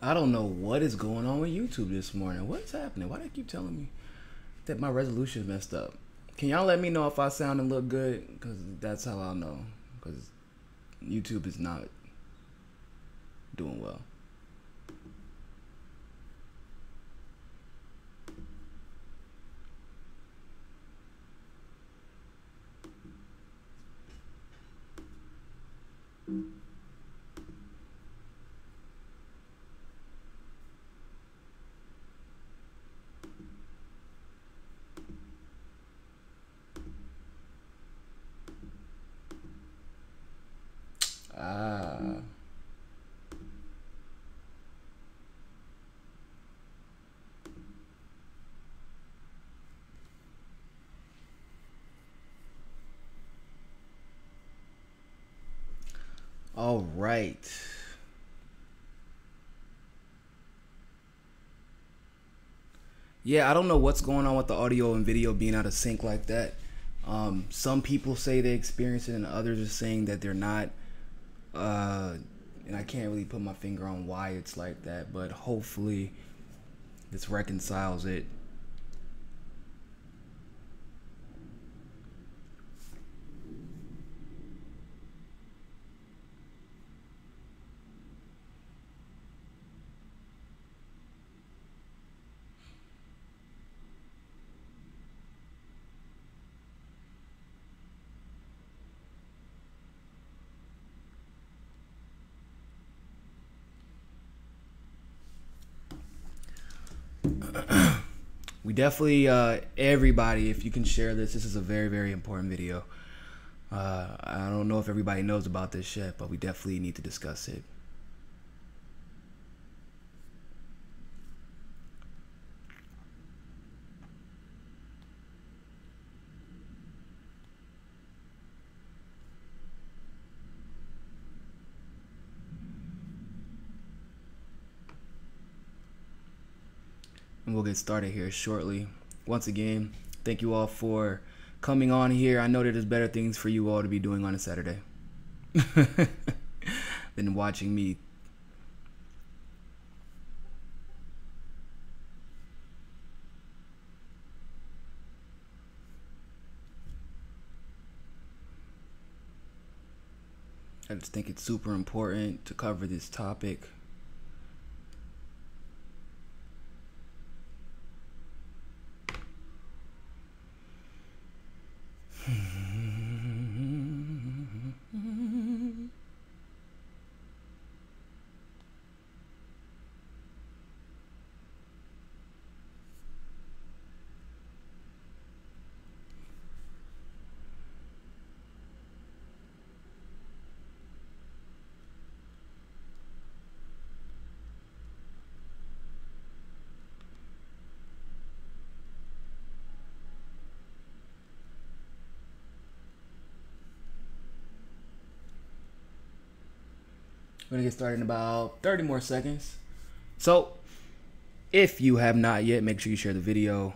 I don't know what is going on with YouTube this morning. What's happening? Why do they keep telling me that my resolution is messed up? Can y'all let me know if I sound and look good? Because that's how I'll know. Because YouTube is not doing well. Ah. All right. Yeah, I don't know what's going on with the audio and video being out of sync like that. Some people say they experience it, and others are saying that they're not. And I can't really put my finger on why it's like that, but hopefully this reconciles it. We definitely, everybody, if you can share this is a very, very important video. I don't know if everybody knows about this shit, but we definitely need to discuss it. And we'll get started here shortly. Once again, thank you all for coming on here. I know that there's better things for you all to be doing on a Saturday than watching me. I just think it's super important to cover this topic. We're gonna get started in about 30 more seconds. So, if you have not yet, make sure you share the video.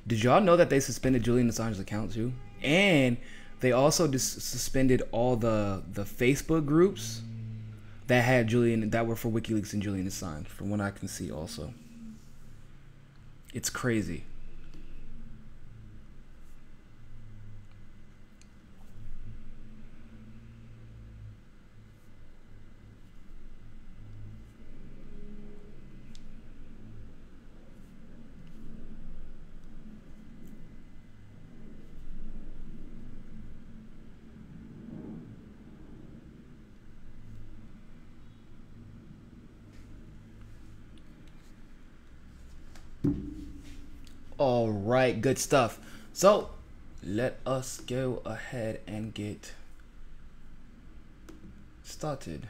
Did y'all know that they suspended Julian Assange's account too? And they also suspended all the Facebook groups that had Julian, that were for Wikileaks and Julian Assange, from what I can see also. It's crazy. All right, good stuff. So let us go ahead and get started.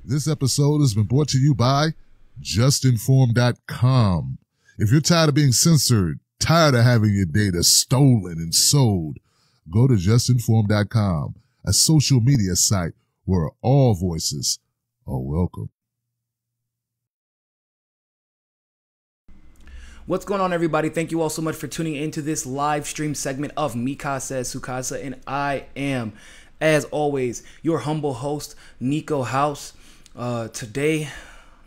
This episode has been brought to you by JustNForm.com. If you're tired of being censored, tired of having your data stolen and sold, go to JustNForm.com, a social media site where all voices are welcome. What's going on, everybody? Thank you all so much for tuning into this live stream segment of Mikasa Sukasa, and I am, as always, your humble host, Niko House. Today,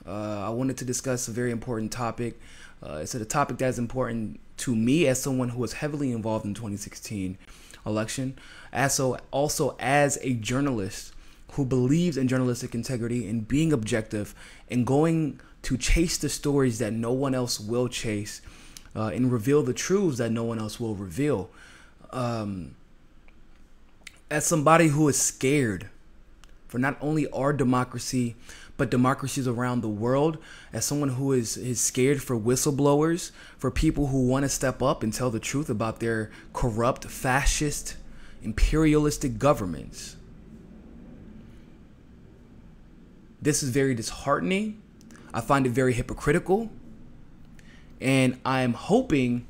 I wanted to discuss a very important topic. It's a topic that is important to me as someone who was heavily involved in the 2016 election, also as a journalist who believes in journalistic integrity and being objective and going to chase the stories that no one else will chase and reveal the truths that no one else will reveal. As somebody who is scared for not only our democracy, but democracies around the world, as someone who is scared for whistleblowers, for people who want to step up and tell the truth about their corrupt, fascist, imperialistic governments. This is very disheartening. I find it very hypocritical, and I am hoping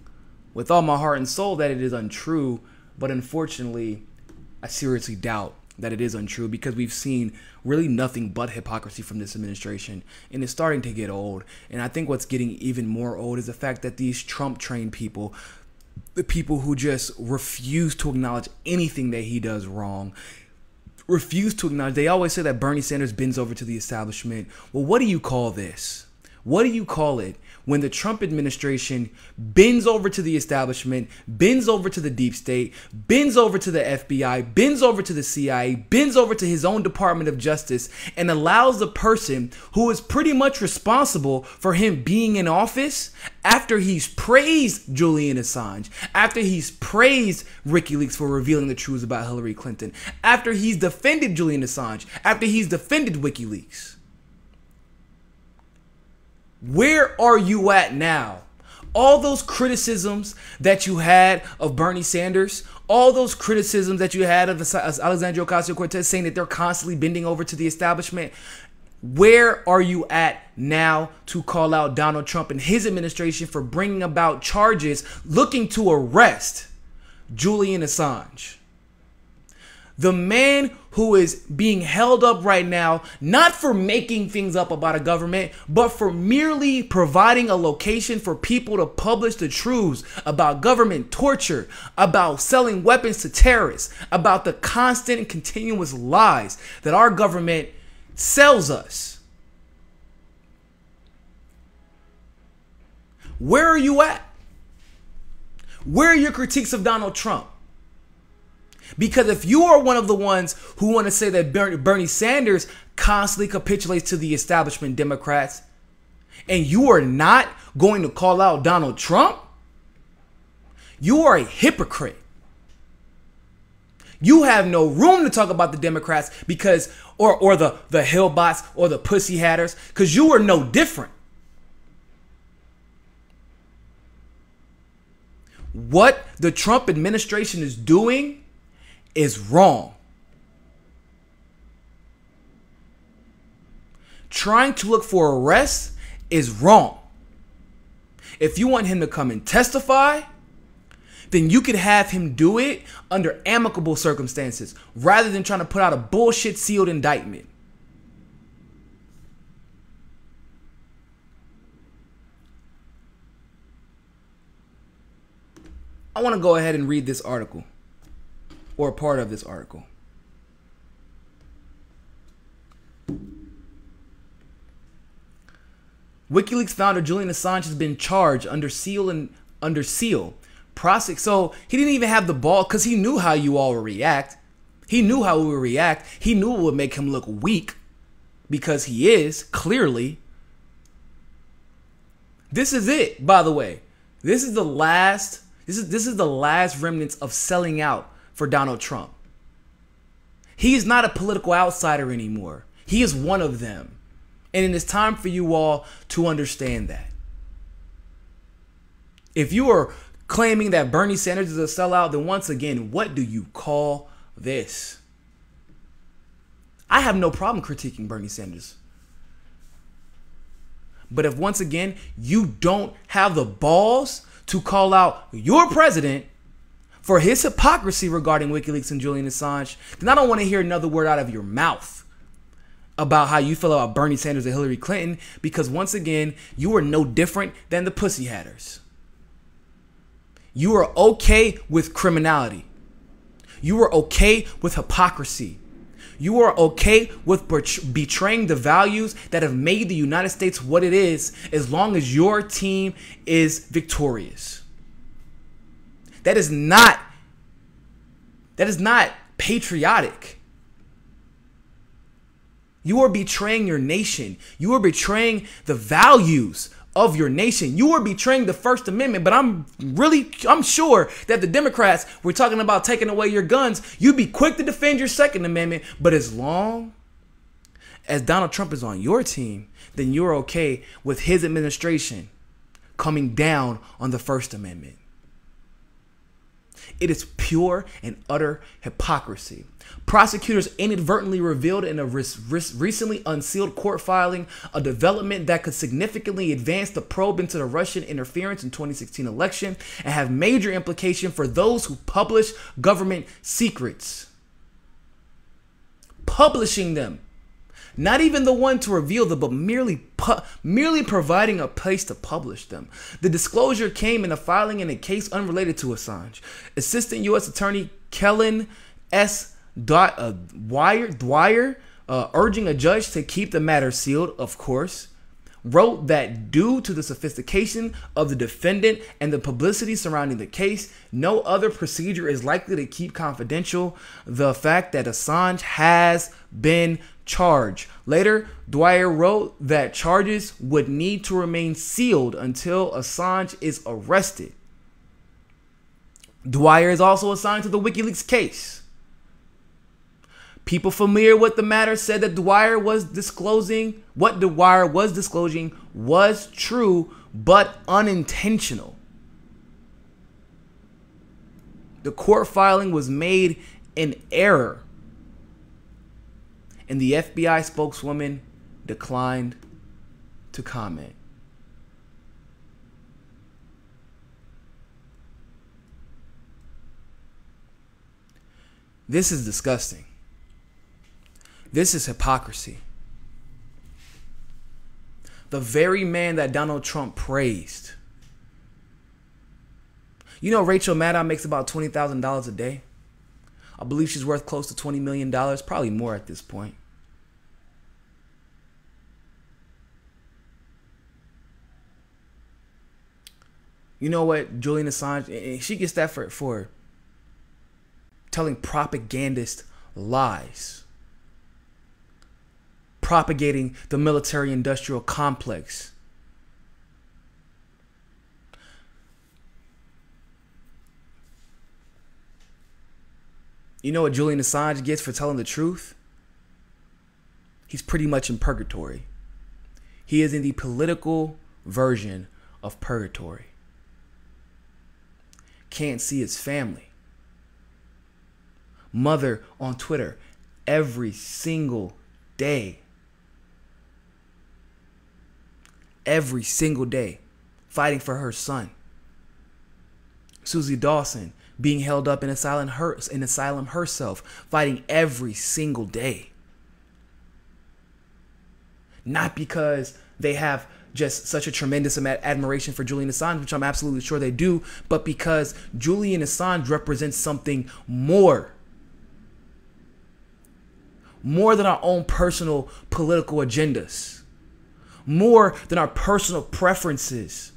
with all my heart and soul that it is untrue, but unfortunately, I seriously doubt that it is untrue because we've seen really nothing but hypocrisy from this administration, and it's starting to get old. And I think what's getting even more old is the fact that these Trump-trained people, the people who just refuse to acknowledge anything that he does wrong, refuse to acknowledge. They always say that Bernie Sanders bends over to the establishment. Well, what do you call this? What do you call it when the Trump administration bends over to the establishment, bends over to the deep state, bends over to the FBI, bends over to the CIA, bends over to his own Department of Justice, and allows the person who is pretty much responsible for him being in office, after he's praised Julian Assange, after he's praised Wikileaks for revealing the truths about Hillary Clinton, after he's defended Julian Assange, after he's defended Wikileaks. Where are you at now? All those criticisms that you had of Bernie Sanders, all those criticisms that you had of Alexandria Ocasio-Cortez saying that they're constantly bending over to the establishment, where are you at now to call out Donald Trump and his administration for bringing about charges looking to arrest Julian Assange? The man who is being held up right now, not for making things up about a government, but for merely providing a location for people to publish the truths about government torture, about selling weapons to terrorists, about the constant and continuous lies that our government sells us. Where are you at? Where are your critiques of Donald Trump? Because if you are one of the ones who want to say that Bernie Sanders constantly capitulates to the establishment Democrats, and you are not going to call out Donald Trump, you are a hypocrite. You have no room to talk about the Democrats because, or the Hillbots or the Pussy Hatters, because you are no different. What the Trump administration is doing is wrong. Trying to look for arrests is wrong. If you want him to come and testify, then you could have him do it under amicable circumstances rather than trying to put out a bullshit sealed indictment. I want to go ahead and read this article, or a part of this article. WikiLeaks founder Julian Assange has been charged under seal. So he didn't even have the ball because he knew how you all would react. He knew how we would react. He knew it would make him look weak because he is, clearly. This is it, by the way. This is the last remnants of selling out for Donald Trump. He is not a political outsider anymore. He is one of them. And it is time for you all to understand that. If you are claiming that Bernie Sanders is a sellout, then once again, what do you call this? I have no problem critiquing Bernie Sanders. But if once again you don't have the balls to call out your president for his hypocrisy regarding Wikileaks and Julian Assange, then I don't want to hear another word out of your mouth about how you feel about Bernie Sanders and Hillary Clinton, because once again, you are no different than the pussy hatters. You are okay with criminality. You are okay with hypocrisy. You are okay with betraying the values that have made the United States what it is, as long as your team is victorious. That is not patriotic. You are betraying your nation. You are betraying the values of your nation. You are betraying the First Amendment. But I'm sure that the Democrats were talking about taking away your guns. You'd be quick to defend your Second Amendment. But as long as Donald Trump is on your team, then you're okay with his administration coming down on the First Amendment. It is pure and utter hypocrisy. Prosecutors inadvertently revealed in a recently unsealed court filing a development that could significantly advance the probe into the Russian interference in 2016 election and have major implication for those who publish government secrets. Publishing them. Not even the one to reveal them, but merely providing a place to publish them. The disclosure came in a filing in a case unrelated to Assange. Assistant U.S. Attorney Kellen S. Dwyer, urging a judge to keep the matter sealed, of course, wrote that due to the sophistication of the defendant and the publicity surrounding the case, no other procedure is likely to keep confidential the fact that Assange has been charged. Later, Dwyer wrote that charges would need to remain sealed until Assange is arrested. Dwyer is also assigned to the Wikileaks case. People familiar with the matter said that what Dwyer was disclosing was true, but unintentional. The court filing was made in error, and the FBI spokeswoman declined to comment. This is disgusting. This is hypocrisy. The very man that Donald Trump praised. You know, Rachel Maddow makes about $20,000 a day. I believe she's worth close to $20 million, probably more at this point. You know what, Julian Assange, she gets that for telling propagandist lies. Propagating the military-industrial complex. You know what Julian Assange gets for telling the truth? He's pretty much in purgatory. He is in the political version of purgatory. Can't see his family. Mother on Twitter every single day. Every single day, fighting for her son. Susie Dawson being held up in asylum herself, fighting every single day. Not because they have just such a tremendous admiration for Julian Assange, which I'm absolutely sure they do, but because Julian Assange represents something more than our own personal political agendas. More than our personal preferences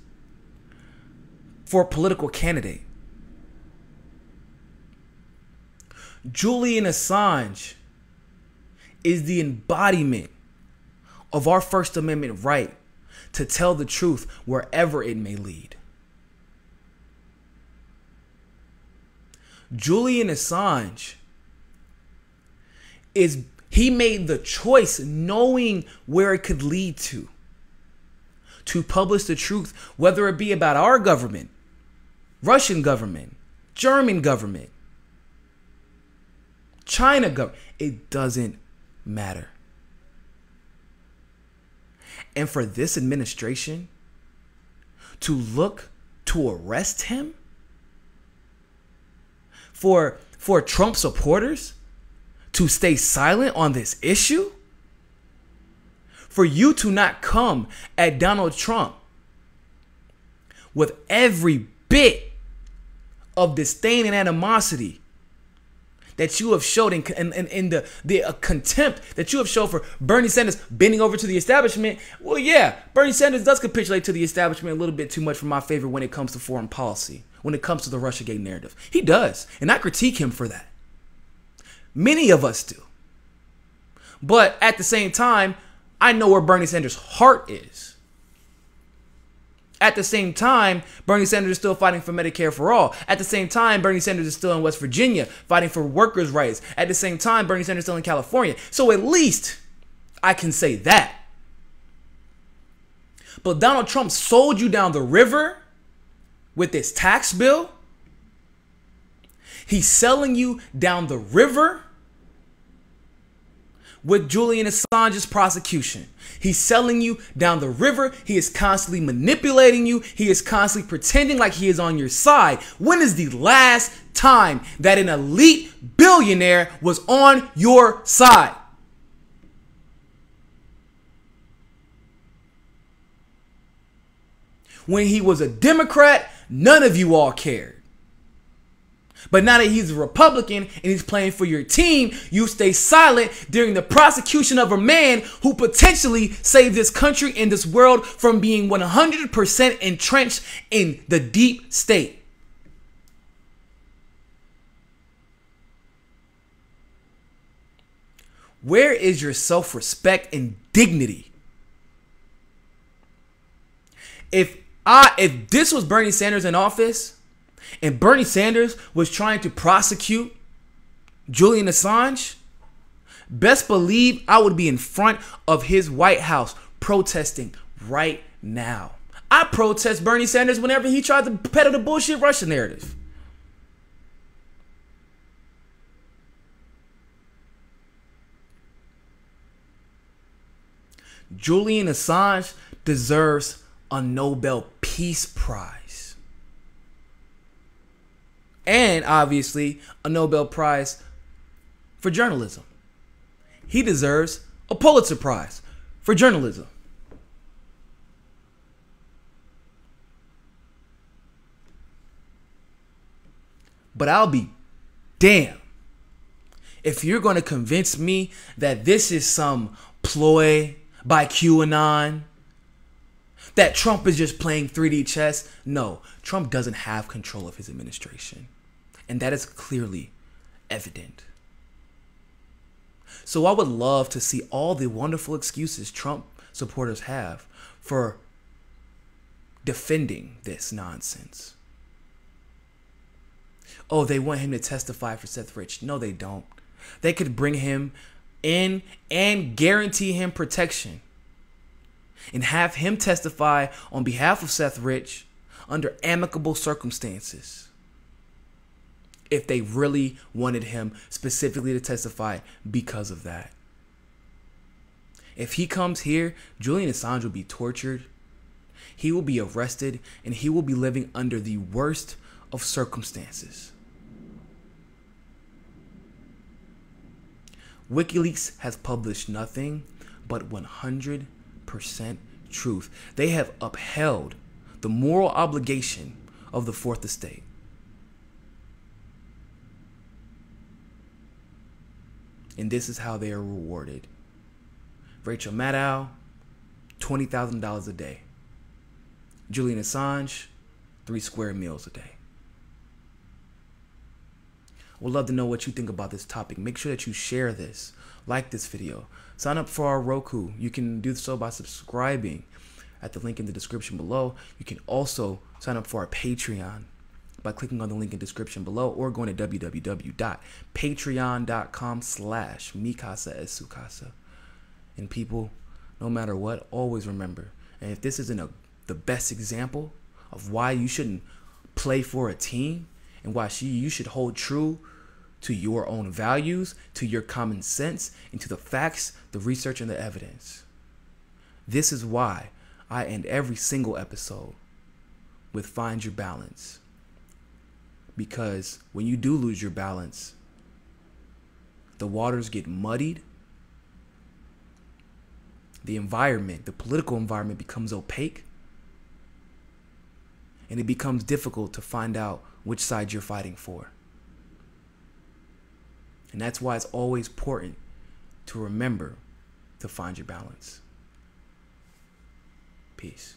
for a political candidate. Julian Assange is the embodiment of our First Amendment right to tell the truth wherever it may lead. Julian Assange he made the choice knowing where it could lead to publish the truth, whether it be about our government, Russian government, German government, China government. It doesn't matter. And for this administration to look to arrest him, for Trump supporters to stay silent on this issue, for you to not come at Donald Trump with every bit of disdain and animosity that you have showed in the contempt that you have shown for Bernie Sanders bending over to the establishment. Well, yeah, Bernie Sanders does capitulate to the establishment a little bit too much for my favor when it comes to foreign policy, when it comes to the Russiagate narrative. He does, and I critique him for that. Many of us do. But at the same time, I know where Bernie Sanders' heart is. At the same time, Bernie Sanders is still fighting for Medicare for all. At the same time, Bernie Sanders is still in West Virginia fighting for workers' rights. At the same time, Bernie Sanders is still in California. So at least I can say that. But Donald Trump sold you down the river with this tax bill. He's selling you down the river with Julian Assange's prosecution. He's selling you down the river. He is constantly manipulating you. He is constantly pretending like he is on your side. When is the last time that an elite billionaire was on your side? When he was a Democrat, none of you all cared. But now that he's a Republican and he's playing for your team, you stay silent during the prosecution of a man who potentially saved this country and this world from being 100% entrenched in the deep state. Where is your self-respect and dignity? If this was Bernie Sanders in office, and Bernie Sanders was trying to prosecute Julian Assange, best believe I would be in front of his White House protesting right now. I protest Bernie Sanders whenever he tried to peddle the bullshit Russia narrative. Julian Assange deserves a Nobel Peace Prize. And obviously a Nobel Prize for journalism. He deserves a Pulitzer Prize for journalism. But I'll be damned if you're going to convince me that this is some ploy by QAnon, that Trump is just playing 3D chess. No, Trump doesn't have control of his administration. And that is clearly evident. So I would love to see all the wonderful excuses Trump supporters have for defending this nonsense. Oh, they want him to testify for Seth Rich. No, they don't. They could bring him in and guarantee him protection and have him testify on behalf of Seth Rich under amicable circumstances if they really wanted him specifically to testify because of that. If he comes here, Julian Assange will be tortured, he will be arrested, and he will be living under the worst of circumstances. Wikileaks has published nothing but 100% truth. They have upheld the moral obligation of the Fourth Estate. And this is how they are rewarded. Rachel Maddow, $20,000 a day. Julian Assange, 3 square meals a day. Would love to know what you think about this topic. Make sure that you share this, like this video, sign up for our Roku. You can do so by subscribing at the link in the description below. You can also sign up for our Patreon by clicking on the link in the description below or going to www.patreon.com/mikasa. And people, no matter what, always remember, and if this isn't the best example of why you shouldn't play for a team and why you should hold true to your own values, to your common sense, and to the facts, the research, and the evidence, This is why I end every single episode with find your balance. Because when you do lose your balance, the waters get muddied. The environment, the political environment becomes opaque. And it becomes difficult to find out which side you're fighting for. And that's why it's always important to remember to find your balance. Peace.